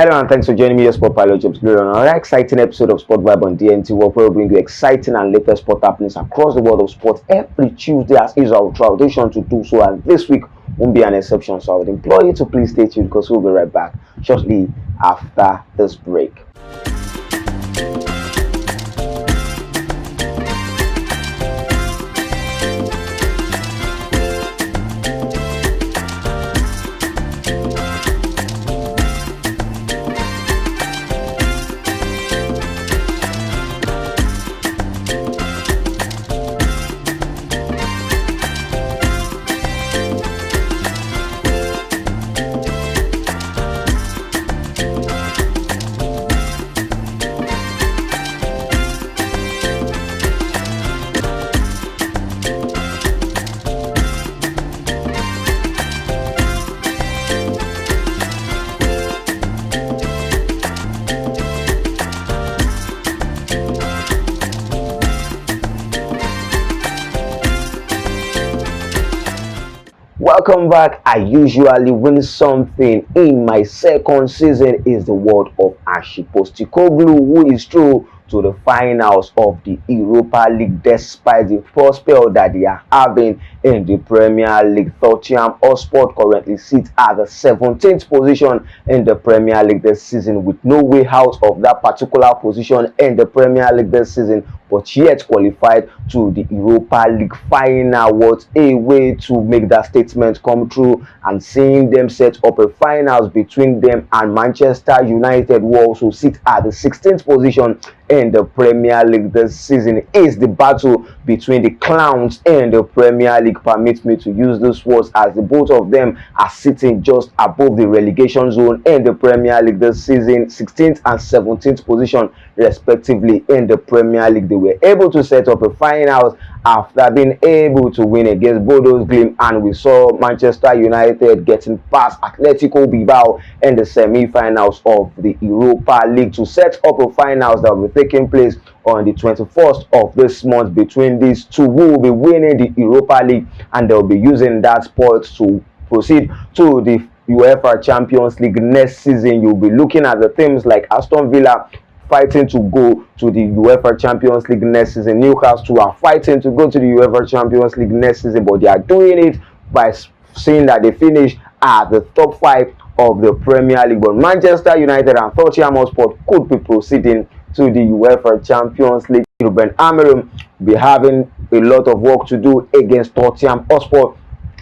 Hello and thanks for joining me here, Sport Pilot Jobs on another exciting episode of Sport Vibe on DNTWOK, where we bring you exciting and latest sport happenings across the world of sports every Tuesday, as is our tradition to do so, and this week won't be an exception. So I would implore you to please stay tuned because we'll be right back shortly after this break. Welcome back. I usually win something. In my second season is the word of Hansi Flick, who is through to the finals of the Europa League despite the poor spell that they are having in the Premier League. Tottenham Hotspur currently sits at the 17th position in the Premier League this season, with no way out of that particular position in the Premier League this season, but yet qualified to the Europa League final. What a way to make that statement come true, and seeing them set up a finals between them and Manchester United, who also sit at the 16th position in the Premier League this season. Is the battle between the clowns in the Premier League. Permit me to use those words, as the both of them are sitting just above the relegation zone in the Premier League this season, 16th and 17th position respectively in the Premier League. They were able to set up a finals after being able to win against Bodo Glimt, and we saw Manchester United getting past Atletico Bilbao in the semi-finals of the Europa League to set up a finals that will be taking place on the 21st of this month between these two, who will be winning the Europa League, and they'll be using that spot to proceed to the UEFA Champions League next season. You'll be looking at the teams like Aston Villa fighting to go to the UEFA Champions League next season. Newcastle are fighting to go to the UEFA Champions League next season, but they are doing it by seeing that they finish at the top 5 of the Premier League. But Manchester United and Tottenham Hotspur could be proceeding to the UEFA Champions League. Ruben Amorim will be having a lot of work to do against Tottenham Hotspur,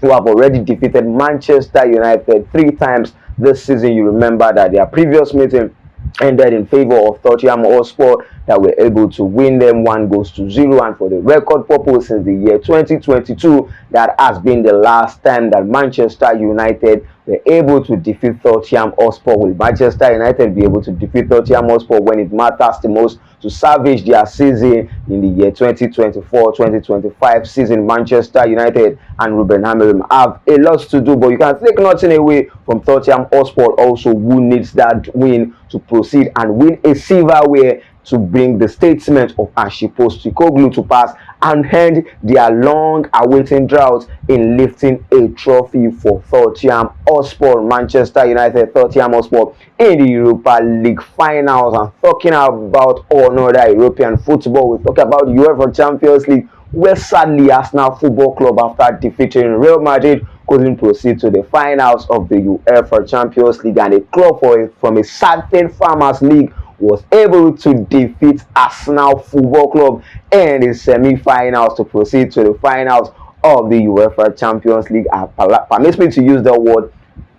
who have already defeated Manchester United 3 times this season. You remember that their previous meeting ended in favor of Tottenham Hotspur, that were able to win them 1-0, and for the record purpose, since the year 2022, that has been the last time that Manchester United were able to defeat Tottenham Hotspur. Will Manchester United be able to defeat Tottenham Hotspur when it matters the most to salvage their season in the year 2024-2025 season? Manchester United and Ruben Amorim have a lot to do, but you can take nothing away from Tottenham Hotspur also, who needs that win to proceed and win a silverware to bring the statement of Hansi Flick to pass and end their long-awaiting drought in lifting a trophy for Tottenham Hotspur. Manchester United, Tottenham Hotspur in the Europa League finals. And talking about another European football, we talk about the UEFA Champions League, where sadly Arsenal Football Club, after defeating Real Madrid, couldn't proceed to the finals of the UEFA Champions League, and a club from a certain Farmers League was able to defeat Arsenal Football Club in the semi-finals to proceed to the finals of the UEFA Champions League. Permit me to use the word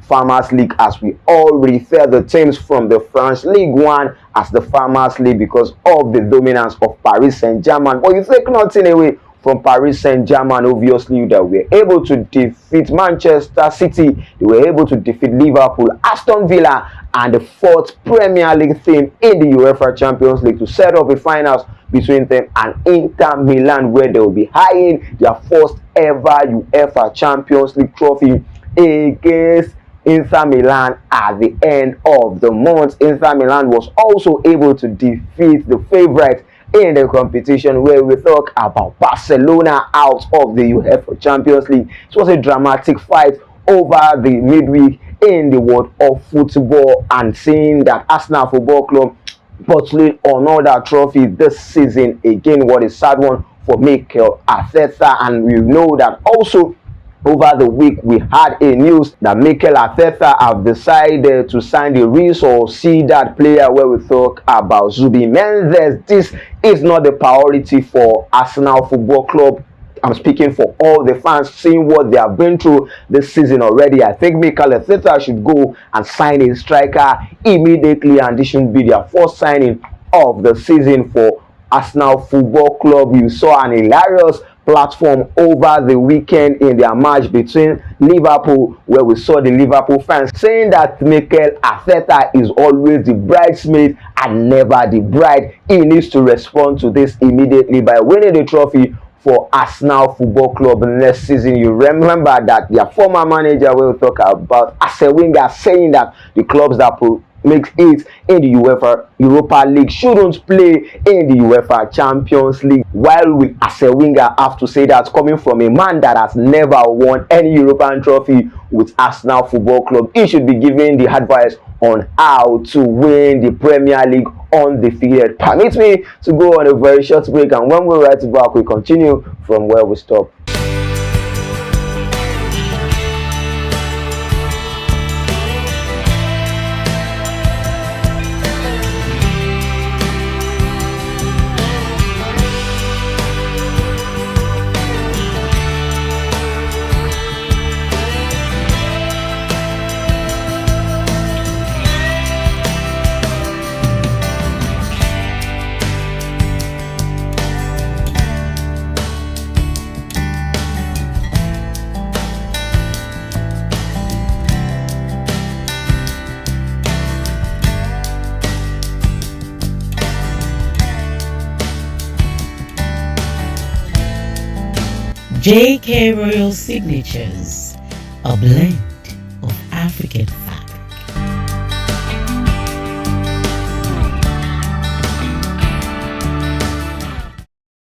Farmers League, as we all refer the teams from the French League 1 as the Farmers League because of the dominance of Paris Saint-Germain. But you take nothing away from Paris Saint-Germain, obviously, that were able to defeat Manchester City, they were able to defeat Liverpool, Aston Villa, and the 4th Premier League team in the UEFA Champions League to set up a finals between them and Inter Milan, where they will be eyeing their first ever UEFA Champions League trophy against Inter Milan at the end of the month. Inter Milan was also able to defeat the favorite in the competition, where we talk about Barcelona out of the UEFA Champions League. It was a dramatic fight over the midweek in the world of football, and seeing that Arsenal Football Club bottling another trophy this season again. What a sad one for Mikel Arteta. And we know that also over the week we had a news that Mikel Arteta have decided to sign the Real or see that player where we talk about Xabi Mendes. This is not the priority for Arsenal Football Club. I'm speaking for all the fans, seeing what they have been through this season already. I think Mikel Arteta should go and sign a striker immediately, and this should be their first signing of the season for Arsenal Football Club. You saw an hilarious platform over the weekend in their match between Liverpool, where we saw the Liverpool fans saying that Mikel Arteta is always the bridesmaid and never the bride. He needs to respond to this immediately by winning the trophy for Arsenal Football Club next season. You remember that their former manager will talk about Arsene Wenger saying that the clubs that makes it in the UEFA Europa League shouldn't play in the UEFA Champions League. While will Arsene Wenger have to say that coming from a man that has never won any European trophy with Arsenal Football Club? He should be giving the advice on how to win the Premier League undefeated. Permit me to go on a very short break, and when we're right back, we continue from where we stop. JK Royal Signatures, a blend of African fabric.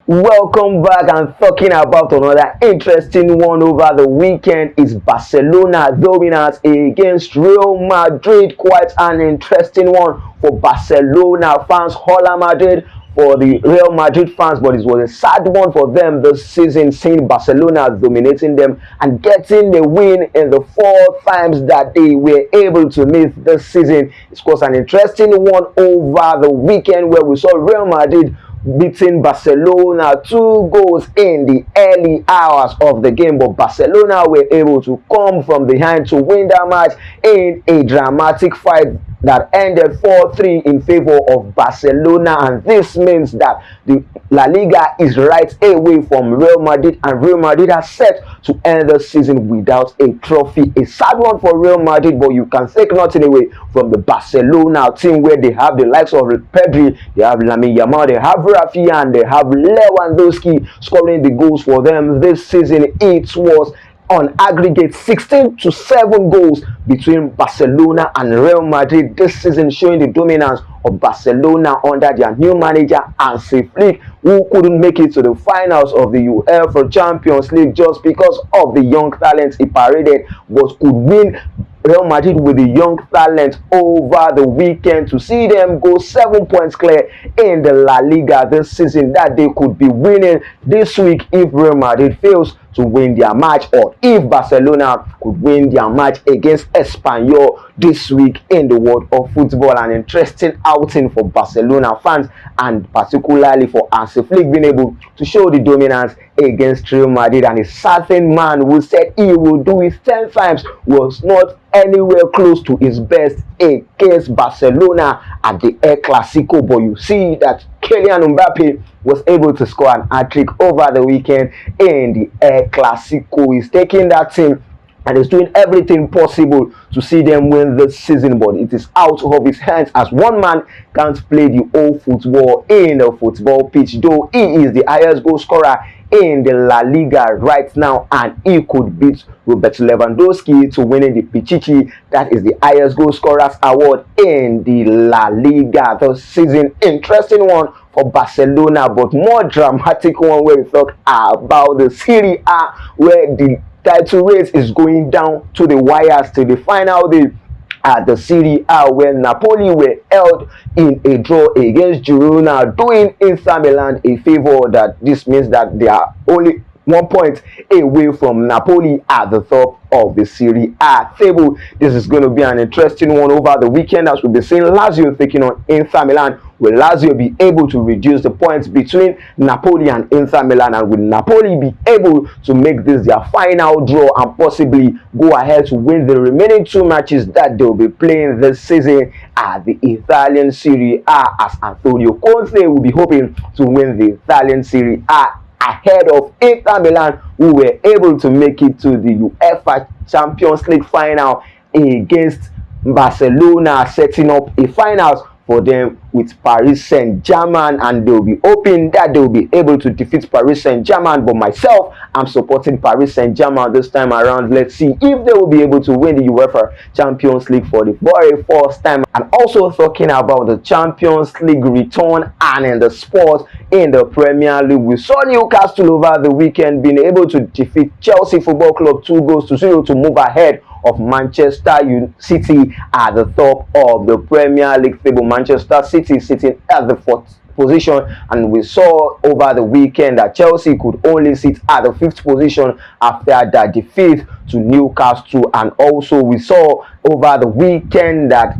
Welcome back, and talking about another interesting one over the weekend is Barcelona dominance against Real Madrid. Quite an interesting one for Barcelona fans, Hola Madrid for the Real Madrid fans, but it was a sad one for them this season, seeing Barcelona dominating them and getting the win in the 4 times that they were able to meet this season. It was an interesting one over the weekend where we saw Real Madrid beating Barcelona 2 goals in the early hours of the game, but Barcelona were able to come from behind to win that match in a dramatic fight that ended 4-3 in favor of Barcelona. And this means that the La Liga is right away from Real Madrid, and Real Madrid are set to end the season without a trophy. A sad one for Real Madrid, but you can take nothing away from the Barcelona team, where they have the likes of Pedri, they have Lamine Yamal, they have Rafinha, and they have Lewandowski scoring the goals for them this season. It was on aggregate 16-7 goals between Barcelona and Real Madrid this season, showing the dominance of Barcelona under their new manager Hansi Flick, who couldn't make it to the finals of the UEFA Champions League just because of the young talents he paraded, but could win Real Madrid with the young talent over the weekend to see them go 7 points clear in the La Liga this season, that they could be winning this week if Real Madrid fails to win their match, or if Barcelona could win their match against Espanyol this week in the world of football. An interesting outing for Barcelona fans, and particularly for Hansi Flick being able to show the dominance against Real Madrid. And a certain man who said he will do it 10 times was not anywhere close to his best against Barcelona at the Clásico. But you see that Kylian Mbappe was able to score an hat-trick over the weekend in the Clásico. He's taking that team and is doing everything possible to see them win this season, but it is out of his hands, as one man can't play the whole football in the football pitch, though he is the highest goal scorer in the La Liga right now, and he could beat Robert Lewandowski to winning the Pichichi, that is the highest goal scorers award in the La Liga this season. Interesting one for Barcelona, but more dramatic one when we talk about the Serie A, where the title race is going down to the wires till the final day at the Serie A, where Napoli were held in a draw against Girona, doing Inter Milan a favor. That this means that they are only 1 point away from Napoli at the top of the Serie A table. This is going to be an interesting one over the weekend, as we'll be seeing Lazio taking on Inter Milan. Will Lazio be able to reduce the points between Napoli and Inter Milan, and will Napoli be able to make this their final draw and possibly go ahead to win the remaining 2 matches that they'll be playing this season at the Italian Serie A, as Antonio Conte will be hoping to win the Italian Serie A ahead of Inter Milan, who were able to make it to the UEFA Champions League final against Barcelona, setting up a finals for them with Paris Saint-Germain, and they'll be hoping that they'll be able to defeat Paris Saint-Germain. But myself, I'm supporting Paris Saint-Germain this time around. Let's see if they will be able to win the UEFA Champions League for the very first time. And also talking about the Champions League return and in the sport in the Premier League, we saw Newcastle over the weekend being able to defeat Chelsea Football Club 2-0 to move ahead of Manchester City at the top of the Premier League table. Manchester City sitting at the 4th position, and we saw over the weekend that Chelsea could only sit at the 5th position after that defeat to Newcastle. And also we saw over the weekend that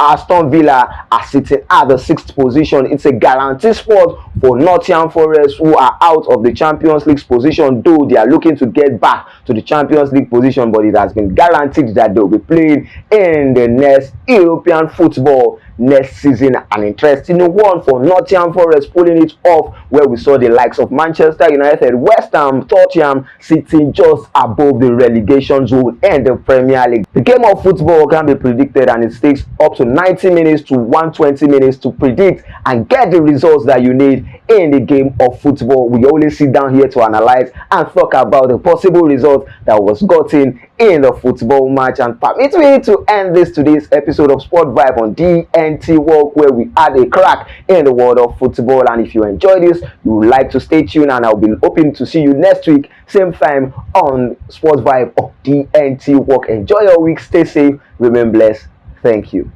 Aston Villa are sitting at the 6th position. It's a guaranteed spot for Nottingham Forest, who are out of the Champions League position, though they are looking to get back to the Champions League position, but it has been guaranteed that they'll be playing in the next European football next season. An interesting one for Nottingham Forest, pulling it off, where we saw the likes of Manchester United, West Ham, Tottenham sitting just above the relegation zone in the Premier League. The game of football can be predicted, and it takes up to 90 minutes to 120 minutes to predict and get the results that you need in the game of football. We only sit down here to analyze and talk about the possible result that was gotten in the football match. And permit me to end today's episode of Sport Vibe on DNTWOK, where we had a crack in the world of football. And if you enjoy this, you would like to stay tuned, and I'll be hoping to see you next week, same time on Sport Vibe of DNTWOK. Enjoy your week, stay safe, remain blessed. Thank you.